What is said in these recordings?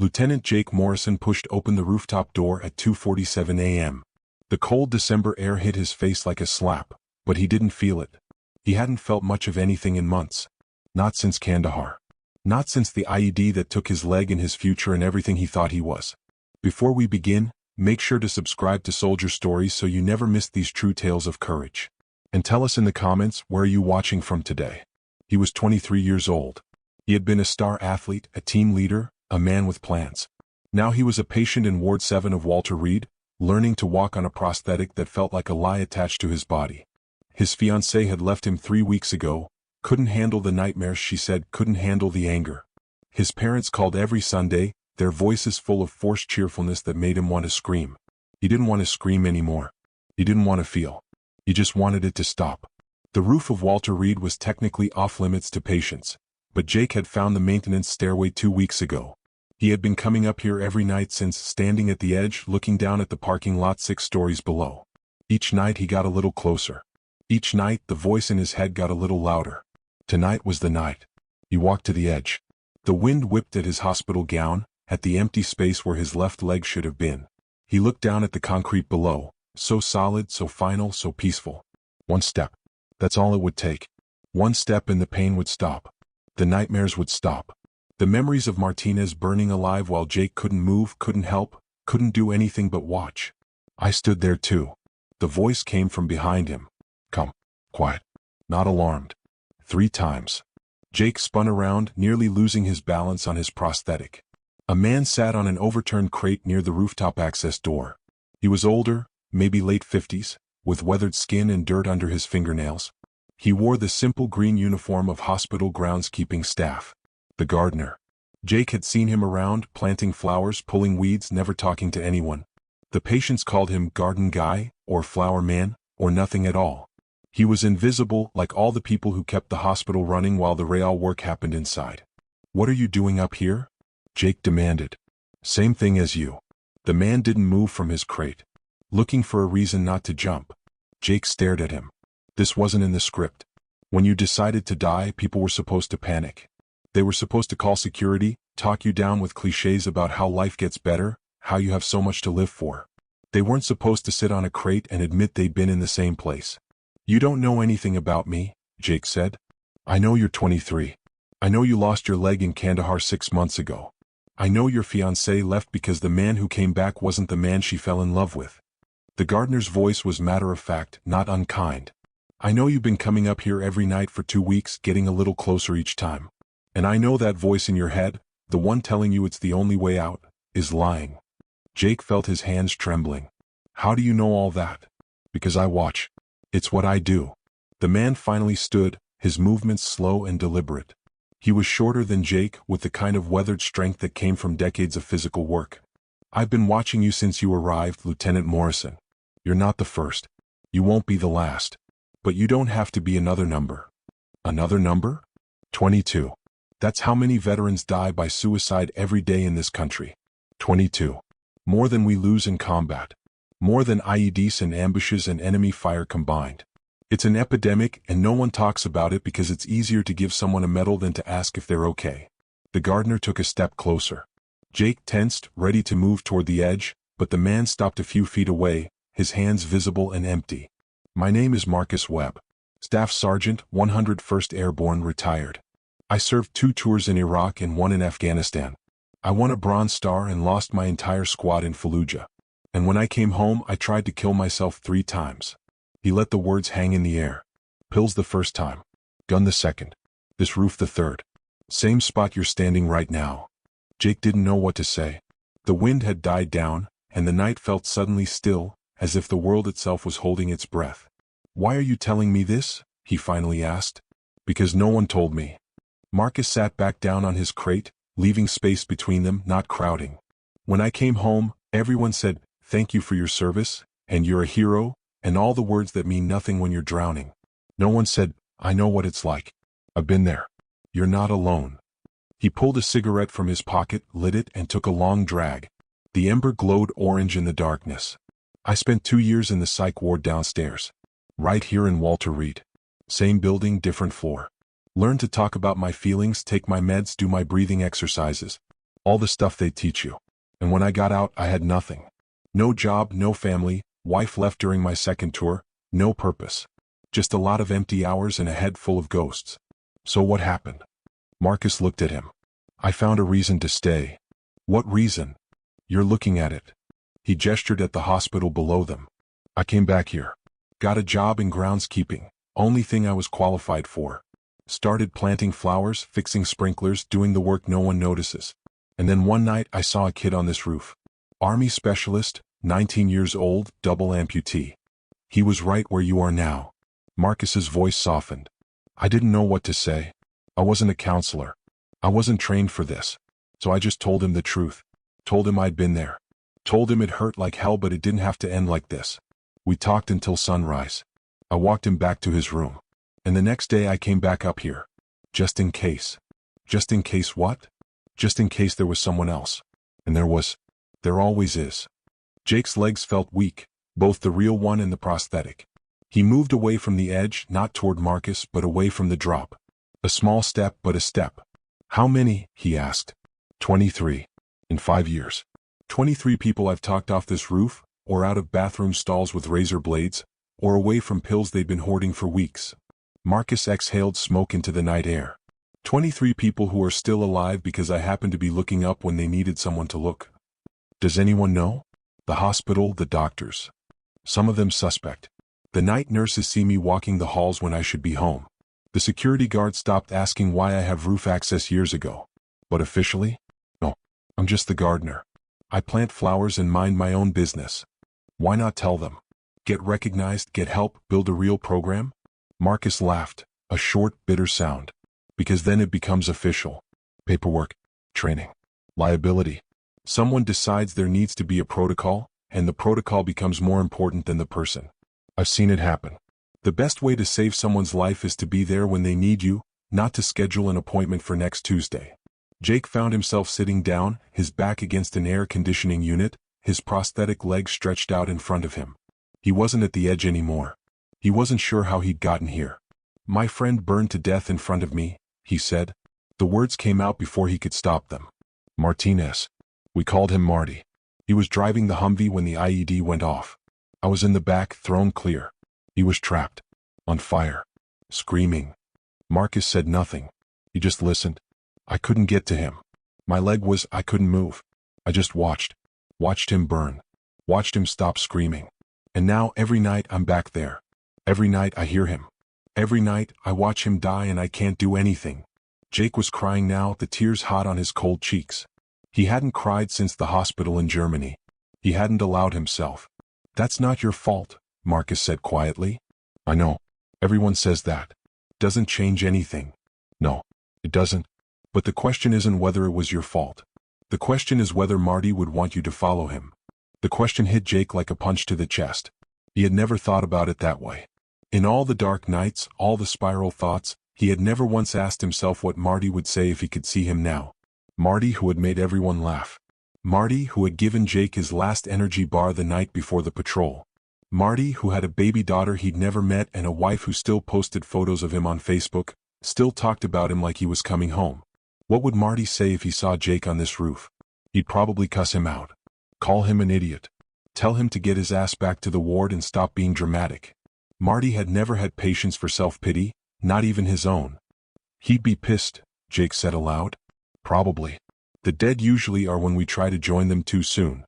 Lieutenant Jake Morrison pushed open the rooftop door at 2:47 a.m. The cold December air hit his face like a slap, but he didn't feel it. He hadn't felt much of anything in months. Not since Kandahar. Not since the IED that took his leg and his future and everything he thought he was. Before we begin, make sure to subscribe to Soldier Stories so you never miss these true tales of courage. And tell us in the comments, where are you watching from today? He was 23 years old. He had been a star athlete, a team leader, a man with plans. Now he was a patient in Ward 7 of Walter Reed, learning to walk on a prosthetic that felt like a lie attached to his body. His fiancée had left him 3 weeks ago, couldn't handle the nightmares, she said, couldn't handle the anger. His parents called every Sunday, their voices full of forced cheerfulness that made him want to scream. He didn't want to scream anymore. He didn't want to feel. He just wanted it to stop. The roof of Walter Reed was technically off limits to patients, but Jake had found the maintenance stairway 2 weeks ago. He had been coming up here every night since, standing at the edge looking down at the parking lot 6 stories below. Each night he got a little closer. Each night the voice in his head got a little louder. Tonight was the night. He walked to the edge. The wind whipped at his hospital gown, at the empty space where his left leg should have been. He looked down at the concrete below, so solid, so final, so peaceful. One step. That's all it would take. One step and the pain would stop. The nightmares would stop. The memories of Martinez burning alive while Jake couldn't move, couldn't help, couldn't do anything but watch. I stood there too. The voice came from behind him. Come. Quiet. Not alarmed. 3 times. Jake spun around, nearly losing his balance on his prosthetic. A man sat on an overturned crate near the rooftop access door. He was older, maybe late 50s, with weathered skin and dirt under his fingernails. He wore the simple green uniform of hospital groundskeeping staff. The gardener. Jake had seen him around, planting flowers, pulling weeds, never talking to anyone. The patients called him garden guy, or flower man, or nothing at all. He was invisible, like all the people who kept the hospital running while the real work happened inside. What are you doing up here? Jake demanded. Same thing as you. The man didn't move from his crate. Looking for a reason not to jump. Jake stared at him. This wasn't in the script. When you decided to die, people were supposed to panic. They were supposed to call security, talk you down with cliches about how life gets better, how you have so much to live for. They weren't supposed to sit on a crate and admit they'd been in the same place. You don't know anything about me, Jake said. I know you're 23. I know you lost your leg in Kandahar 6 months ago. I know your fiancée left because the man who came back wasn't the man she fell in love with. The gardener's voice was matter-of-fact, not unkind. I know you've been coming up here every night for 2 weeks, getting a little closer each time. And I know that voice in your head, the one telling you it's the only way out, is lying. Jake felt his hands trembling. How do you know all that? Because I watch. It's what I do. The man finally stood, his movements slow and deliberate. He was shorter than Jake, with the kind of weathered strength that came from decades of physical work. I've been watching you since you arrived, Lieutenant Morrison. You're not the first. You won't be the last. But you don't have to be another number. Another number? 22. That's how many veterans die by suicide every day in this country. 22. More than we lose in combat. More than IEDs and ambushes and enemy fire combined. It's an epidemic and no one talks about it because it's easier to give someone a medal than to ask if they're okay. The gardener took a step closer. Jake tensed, ready to move toward the edge, but the man stopped a few feet away, his hands visible and empty. My name is Marcus Webb. Staff Sergeant, 101st Airborne, retired. I served 2 tours in Iraq and 1 in Afghanistan. I won a Bronze Star and lost my entire squad in Fallujah. And when I came home, I tried to kill myself 3 times. He let the words hang in the air. Pills the first time. Gun the second. This roof the third. Same spot you're standing right now. Jake didn't know what to say. The wind had died down, and the night felt suddenly still, as if the world itself was holding its breath. Why are you telling me this? He finally asked. Because no one told me. Marcus sat back down on his crate, leaving space between them, not crowding. When I came home, everyone said, thank you for your service, and you're a hero, and all the words that mean nothing when you're drowning. No one said, I know what it's like. I've been there. You're not alone. He pulled a cigarette from his pocket, lit it, and took a long drag. The ember glowed orange in the darkness. I spent 2 years in the psych ward downstairs. Right here in Walter Reed. Same building, different floor. Learn to talk about my feelings, take my meds, do my breathing exercises. All the stuff they teach you. And when I got out, I had nothing. No job, no family, wife left during my second tour, no purpose. Just a lot of empty hours and a head full of ghosts. So what happened? Marcus looked at him. I found a reason to stay. What reason? You're looking at it. He gestured at the hospital below them. I came back here. Got a job in groundskeeping, only thing I was qualified for. Started planting flowers, fixing sprinklers, doing the work no one notices. And then one night I saw a kid on this roof. Army specialist, 19 years old, double amputee. He was right where you are now. Marcus's voice softened. I didn't know what to say. I wasn't a counselor. I wasn't trained for this. So I just told him the truth. Told him I'd been there. Told him it hurt like hell, but it didn't have to end like this. We talked until sunrise. I walked him back to his room. And the next day I came back up here. Just in case. Just in case what? Just in case there was someone else. And there was. There always is. Jake's legs felt weak, both the real one and the prosthetic. He moved away from the edge, not toward Marcus, but away from the drop. A small step, but a step. How many? He asked. 23. In 5 years. 23 people I've talked off this roof, or out of bathroom stalls with razor blades, or away from pills they'd been hoarding for weeks. Marcus exhaled smoke into the night air. 23 people who are still alive because I happened to be looking up when they needed someone to look. Does anyone know? The hospital, the doctors. Some of them suspect. The night nurses see me walking the halls when I should be home. The security guard stopped asking why I have roof access years ago. But officially? No. I'm just the gardener. I plant flowers and mind my own business. Why not tell them? Get recognized, get help, build a real program? Marcus laughed, a short, bitter sound. Because then it becomes official. Paperwork. Training. Liability. Someone decides there needs to be a protocol, and the protocol becomes more important than the person. I've seen it happen. The best way to save someone's life is to be there when they need you, not to schedule an appointment for next Tuesday. Jake found himself sitting down, his back against an air conditioning unit, his prosthetic legs stretched out in front of him. He wasn't at the edge anymore. He wasn't sure how he'd gotten here. My friend burned to death in front of me, he said. The words came out before he could stop them. Martinez. We called him Marty. He was driving the Humvee when the IED went off. I was in the back, thrown clear. He was trapped. On fire. Screaming. Marcus said nothing. He just listened. I couldn't get to him. My leg was, I couldn't move. I just watched. Watched him burn. Watched him stop screaming. And now every night I'm back there. Every night I hear him. Every night I watch him die and I can't do anything. Jake was crying now, the tears hot on his cold cheeks. He hadn't cried since the hospital in Germany. He hadn't allowed himself. That's not your fault, Marcus said quietly. I know. Everyone says that. Doesn't change anything. No, it doesn't. But the question isn't whether it was your fault. The question is whether Marty would want you to follow him. The question hit Jake like a punch to the chest. He had never thought about it that way. In all the dark nights, all the spiral thoughts, he had never once asked himself what Marty would say if he could see him now. Marty who had made everyone laugh. Marty who had given Jake his last energy bar the night before the patrol. Marty who had a baby daughter he'd never met and a wife who still posted photos of him on Facebook, still talked about him like he was coming home. What would Marty say if he saw Jake on this roof? He'd probably cuss him out. Call him an idiot. Tell him to get his ass back to the ward and stop being dramatic. Marty had never had patience for self-pity, not even his own. He'd be pissed, Jake said aloud. Probably. The dead usually are when we try to join them too soon.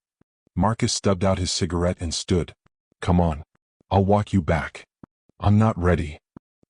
Marcus stubbed out his cigarette and stood. Come on. I'll walk you back. I'm not ready.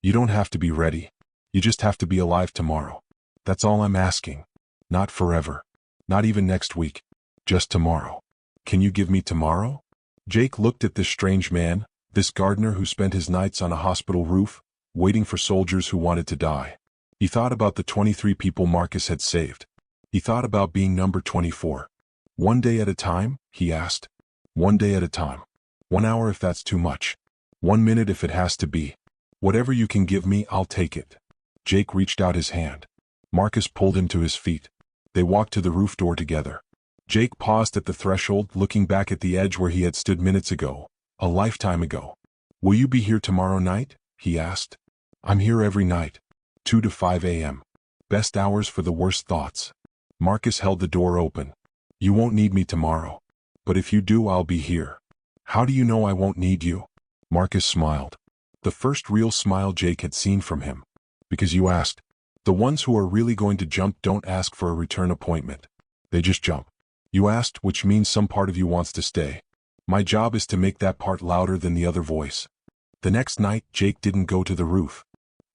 You don't have to be ready. You just have to be alive tomorrow. That's all I'm asking. Not forever. Not even next week. Just tomorrow. Can you give me tomorrow? Jake looked at this strange man, this gardener who spent his nights on a hospital roof, waiting for soldiers who wanted to die. He thought about the 23 people Marcus had saved. He thought about being number 24. One day at a time, he asked. One day at a time. 1 hour if that's too much. 1 minute if it has to be. Whatever you can give me, I'll take it. Jake reached out his hand. Marcus pulled him to his feet. They walked to the roof door together. Jake paused at the threshold, looking back at the edge where he had stood minutes ago, a lifetime ago. Will you be here tomorrow night? He asked. I'm here every night. 2 to 5 a.m. Best hours for the worst thoughts. Marcus held the door open. You won't need me tomorrow. But if you do, I'll be here. How do you know I won't need you? Marcus smiled. The first real smile Jake had seen from him. Because you asked. The ones who are really going to jump don't ask for a return appointment. They just jump. You asked, which means some part of you wants to stay. My job is to make that part louder than the other voice. The next night, Jake didn't go to the roof.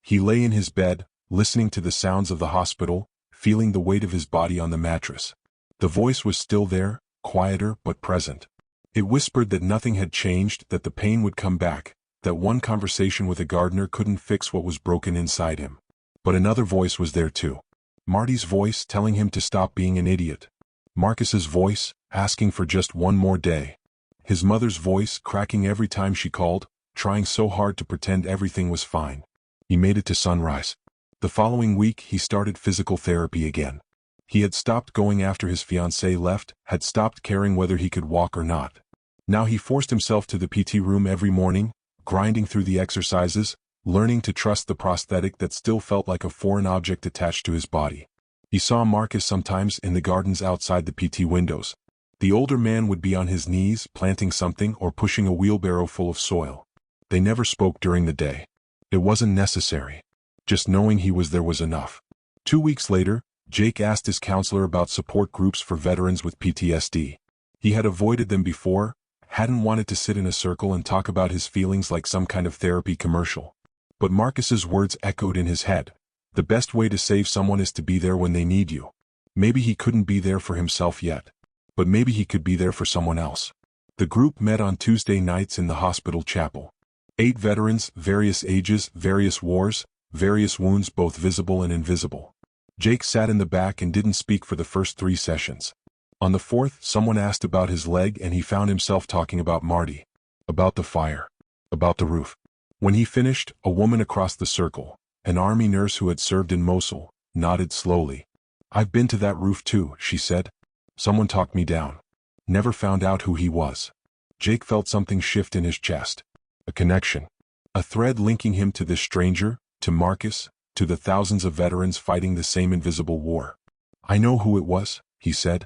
He lay in his bed, listening to the sounds of the hospital, feeling the weight of his body on the mattress. The voice was still there, quieter but present. It whispered that nothing had changed, that the pain would come back, that one conversation with a gardener couldn't fix what was broken inside him. But another voice was there too. Marty's voice telling him to stop being an idiot. Marcus's voice, asking for just one more day. His mother's voice cracking every time she called, trying so hard to pretend everything was fine. He made it to sunrise. The following week he started physical therapy again. He had stopped going after his fiancée left, had stopped caring whether he could walk or not. Now he forced himself to the PT room every morning, grinding through the exercises, learning to trust the prosthetic that still felt like a foreign object attached to his body. He saw Marcus sometimes in the gardens outside the PT windows. The older man would be on his knees, planting something or pushing a wheelbarrow full of soil. They never spoke during the day. It wasn't necessary. Just knowing he was there was enough. 2 weeks later, Jake asked his counselor about support groups for veterans with PTSD. He had avoided them before, hadn't wanted to sit in a circle and talk about his feelings like some kind of therapy commercial. But Marcus's words echoed in his head. The best way to save someone is to be there when they need you. Maybe he couldn't be there for himself yet. But maybe he could be there for someone else. The group met on Tuesday nights in the hospital chapel. 8 veterans, various ages, various wars, various wounds both visible and invisible. Jake sat in the back and didn't speak for the first 3 sessions. On the 4th, someone asked about his leg and he found himself talking about Marty. About the fire. About the roof. When he finished, a woman across the circle, an army nurse who had served in Mosul, nodded slowly. I've been to that roof too, she said. Someone talked me down. Never found out who he was. Jake felt something shift in his chest. A connection. A thread linking him to this stranger, to Marcus, to the thousands of veterans fighting the same invisible war. I know who it was, he said.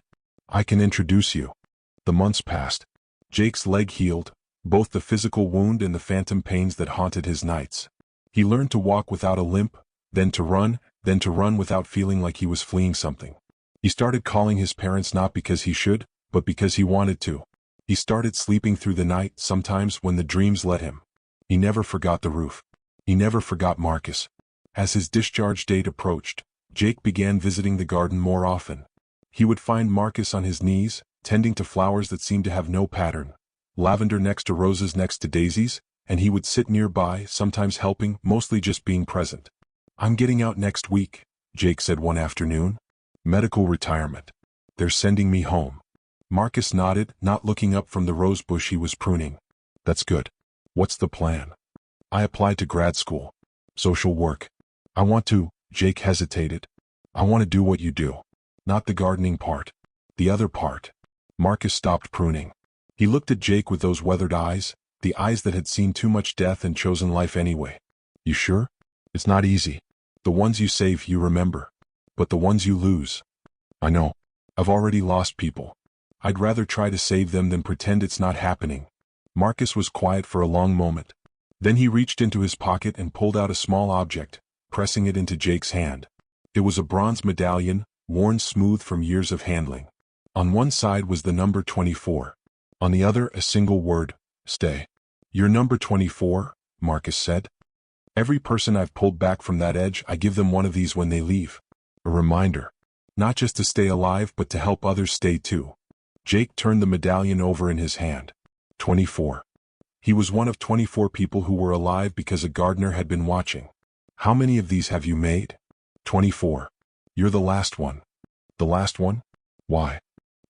I can introduce you. The months passed. Jake's leg healed, both the physical wound and the phantom pains that haunted his nights. He learned to walk without a limp, then to run without feeling like he was fleeing something. He started calling his parents not because he should, but because he wanted to. He started sleeping through the night, sometimes when the dreams let him. He never forgot the roof. He never forgot Marcus. As his discharge date approached, Jake began visiting the garden more often. He would find Marcus on his knees, tending to flowers that seemed to have no pattern. Lavender next to roses next to daisies, and he would sit nearby, sometimes helping, mostly just being present. I'm getting out next week, Jake said one afternoon. Medical retirement. They're sending me home. Marcus nodded, not looking up from the rose bush he was pruning. That's good. What's the plan? I applied to grad school. Social work. I want to, Jake hesitated. I want to do what you do. Not the gardening part. The other part. Marcus stopped pruning. He looked at Jake with those weathered eyes, the eyes that had seen too much death and chosen life anyway. You sure? It's not easy. The ones you save you remember. But the ones you lose. I know. I've already lost people. I'd rather try to save them than pretend it's not happening. Marcus was quiet for a long moment. Then he reached into his pocket and pulled out a small object, pressing it into Jake's hand. It was a bronze medallion, worn smooth from years of handling. On one side was the number 24. On the other, a single word, stay. You're number 24, Marcus said. Every person I've pulled back from that edge, I give them one of these when they leave. A reminder. Not just to stay alive but to help others stay too. Jake turned the medallion over in his hand. 24. He was one of 24 people who were alive because a gardener had been watching. How many of these have you made? 24. You're the last one. The last one? Why?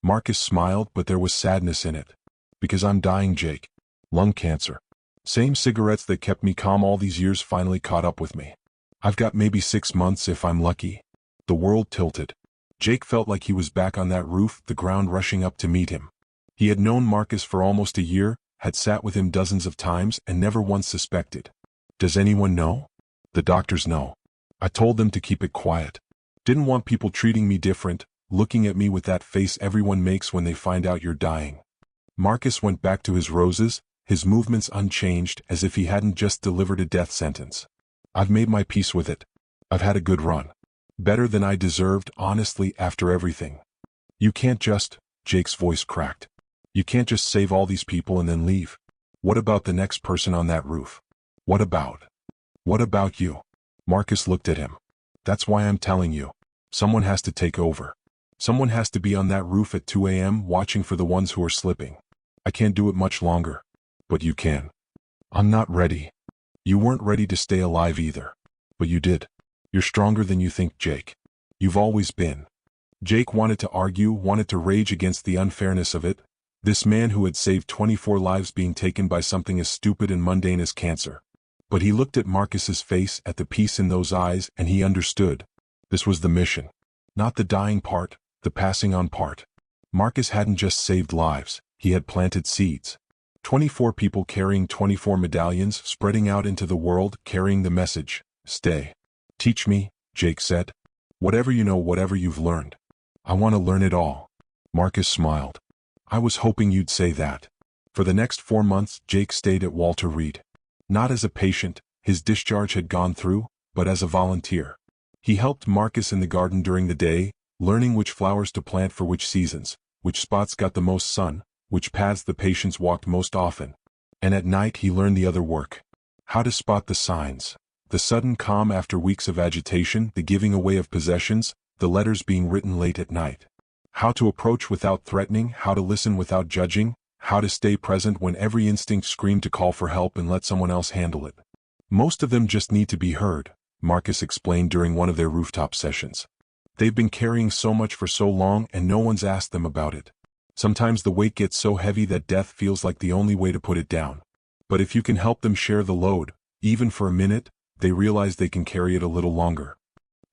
Marcus smiled, but there was sadness in it. Because I'm dying, Jake. Lung cancer. Same cigarettes that kept me calm all these years finally caught up with me. I've got maybe 6 months if I'm lucky. The world tilted. Jake felt like he was back on that roof, the ground rushing up to meet him. He had known Marcus for almost a year, had sat with him dozens of times and never once suspected. Does anyone know? The doctors know. I told them to keep it quiet. Didn't want people treating me different, looking at me with that face everyone makes when they find out you're dying. Marcus went back to his roses, his movements unchanged as if he hadn't just delivered a death sentence. I've made my peace with it. I've had a good run. Better than I deserved, honestly, after everything. You can't just, Jake's voice cracked. You can't just save all these people and then leave. What about the next person on that roof? What about you? Marcus looked at him. That's why I'm telling you. Someone has to take over. Someone has to be on that roof at 2 a.m. watching for the ones who are slipping. I can't do it much longer. But you can. I'm not ready. You weren't ready to stay alive either. But you did. You're stronger than you think, Jake. You've always been. Jake wanted to argue, wanted to rage against the unfairness of it. This man who had saved 24 lives being taken by something as stupid and mundane as cancer. But he looked at Marcus's face, at the peace in those eyes, and he understood. This was the mission. Not the dying part, the passing on part. Marcus hadn't just saved lives, he had planted seeds. 24 people carrying 24 medallions, spreading out into the world, carrying the message, stay. Teach me, Jake said. Whatever you know, whatever you've learned. I want to learn it all. Marcus smiled. I was hoping you'd say that. For the next 4 months, Jake stayed at Walter Reed. Not as a patient, his discharge had gone through, but as a volunteer. He helped Marcus in the garden during the day, learning which flowers to plant for which seasons, which spots got the most sun, which paths the patients walked most often. And at night he learned the other work. How to spot the signs. The sudden calm after weeks of agitation, the giving away of possessions, the letters being written late at night. How to approach without threatening, how to listen without judging, how to stay present when every instinct screamed to call for help and let someone else handle it. Most of them just need to be heard, Marcus explained during one of their rooftop sessions. They've been carrying so much for so long and no one's asked them about it. Sometimes the weight gets so heavy that death feels like the only way to put it down. But if you can help them share the load, even for a minute, they realize they can carry it a little longer.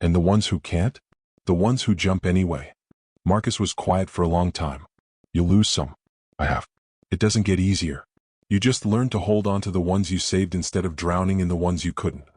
And the ones who can't? The ones who jump anyway. Marcus was quiet for a long time. You lose some. I have. It doesn't get easier. You just learn to hold on to the ones you saved instead of drowning in the ones you couldn't.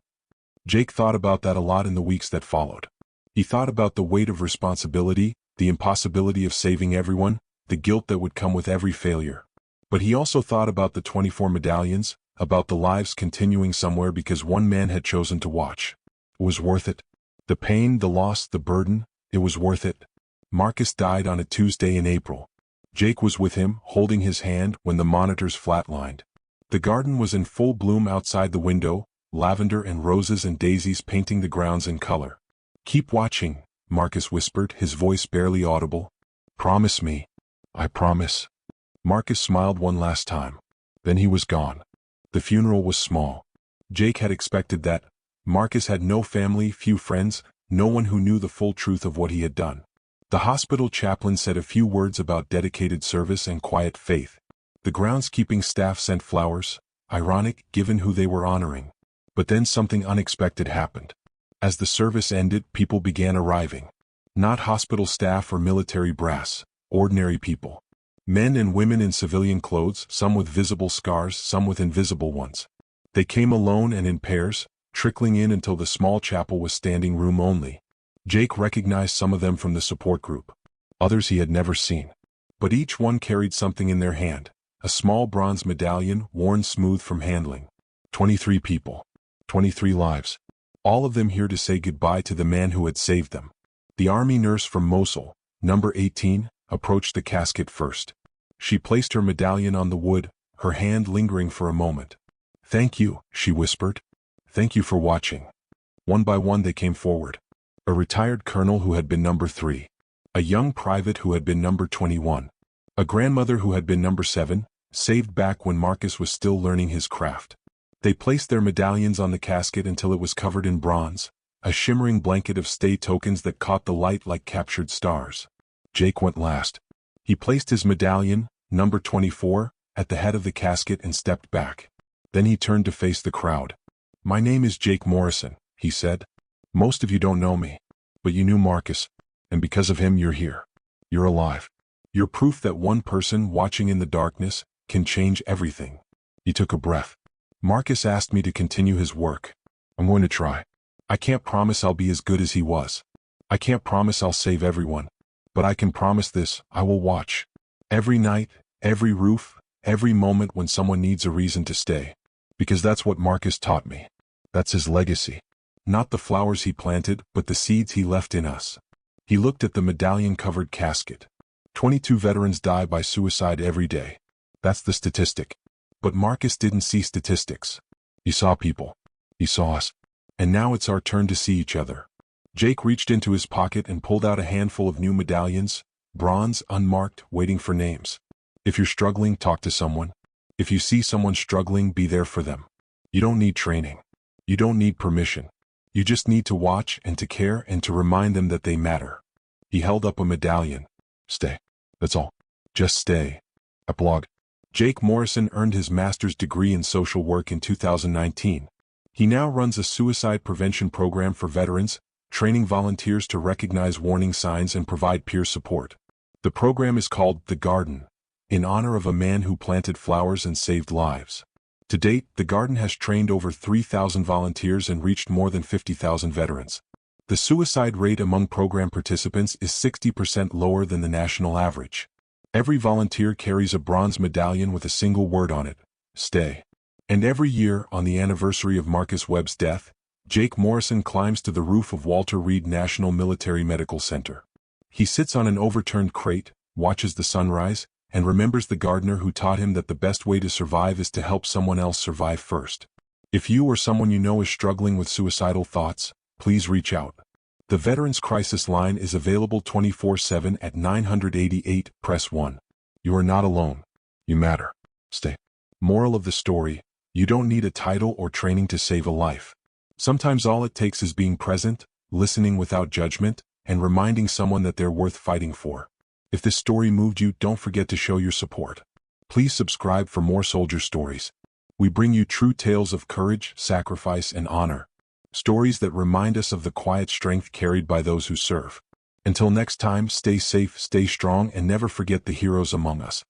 Jake thought about that a lot in the weeks that followed. He thought about the weight of responsibility, the impossibility of saving everyone, the guilt that would come with every failure. But he also thought about the 24 medallions, about the lives continuing somewhere because one man had chosen to watch. It was worth it. The pain, the loss, the burden, it was worth it. Marcus died on a Tuesday in April. Jake was with him, holding his hand, when the monitors flatlined. The garden was in full bloom outside the window, lavender and roses and daisies painting the grounds in color. Keep watching, Marcus whispered, his voice barely audible. Promise me. I promise. Marcus smiled one last time. Then he was gone. The funeral was small. Jake had expected that. Marcus had no family, few friends, no one who knew the full truth of what he had done. The hospital chaplain said a few words about dedicated service and quiet faith. The groundskeeping staff sent flowers, ironic given who they were honoring. But then something unexpected happened. As the service ended, people began arriving. Not hospital staff or military brass, ordinary people. Men and women in civilian clothes, some with visible scars, some with invisible ones. They came alone and in pairs, trickling in until the small chapel was standing room only. Jake recognized some of them from the support group. Others he had never seen. But each one carried something in their hand, a small bronze medallion worn smooth from handling. 23 people. 23 lives. All of them here to say goodbye to the man who had saved them. The army nurse from Mosul, number 18, approached the casket first. She placed her medallion on the wood, her hand lingering for a moment. Thank you, she whispered. Thank you for watching. One by one they came forward. A retired colonel who had been number 3. A young private who had been number 21. A grandmother who had been number 7, saved back when Marcus was still learning his craft. They placed their medallions on the casket until it was covered in bronze, a shimmering blanket of stay tokens that caught the light like captured stars. Jake went last. He placed his medallion, number 24, at the head of the casket and stepped back. Then he turned to face the crowd. My name is Jake Morrison, he said. Most of you don't know me, but you knew Marcus, and because of him you're here. You're alive. You're proof that one person watching in the darkness can change everything. He took a breath. Marcus asked me to continue his work. I'm going to try. I can't promise I'll be as good as he was. I can't promise I'll save everyone. But I can promise this, I will watch. Every night, every roof, every moment when someone needs a reason to stay. Because that's what Marcus taught me. That's his legacy. Not the flowers he planted, but the seeds he left in us. He looked at the medallion-covered casket. 22 veterans die by suicide every day. That's the statistic. But Marcus didn't see statistics. He saw people. He saw us. And now it's our turn to see each other. Jake reached into his pocket and pulled out a handful of new medallions, bronze, unmarked, waiting for names. If you're struggling, talk to someone. If you see someone struggling, be there for them. You don't need training. You don't need permission. You just need to watch and to care and to remind them that they matter. He held up a medallion. Stay. That's all. Just stay. Epilogue. Jake Morrison earned his master's degree in social work in 2019. He now runs a suicide prevention program for veterans, training volunteers to recognize warning signs and provide peer support. The program is called The Garden, in honor of a man who planted flowers and saved lives. To date, the Garden has trained over 3,000 volunteers and reached more than 50,000 veterans. The suicide rate among program participants is 60% lower than the national average. Every volunteer carries a bronze medallion with a single word on it, stay. And every year, on the anniversary of Marcus Webb's death, Jake Morrison climbs to the roof of Walter Reed National Military Medical Center. He sits on an overturned crate, watches the sunrise, and remembers the gardener who taught him that the best way to survive is to help someone else survive first. If you or someone you know is struggling with suicidal thoughts, please reach out. The Veterans Crisis Line is available 24/7 at 988, press 1. You are not alone. You matter. Stay. Moral of the story, you don't need a title or training to save a life. Sometimes all it takes is being present, listening without judgment, and reminding someone that they're worth fighting for. If this story moved you, don't forget to show your support. Please subscribe for more soldier stories. We bring you true tales of courage, sacrifice, and honor. Stories that remind us of the quiet strength carried by those who serve. Until next time, stay safe, stay strong, and never forget the heroes among us.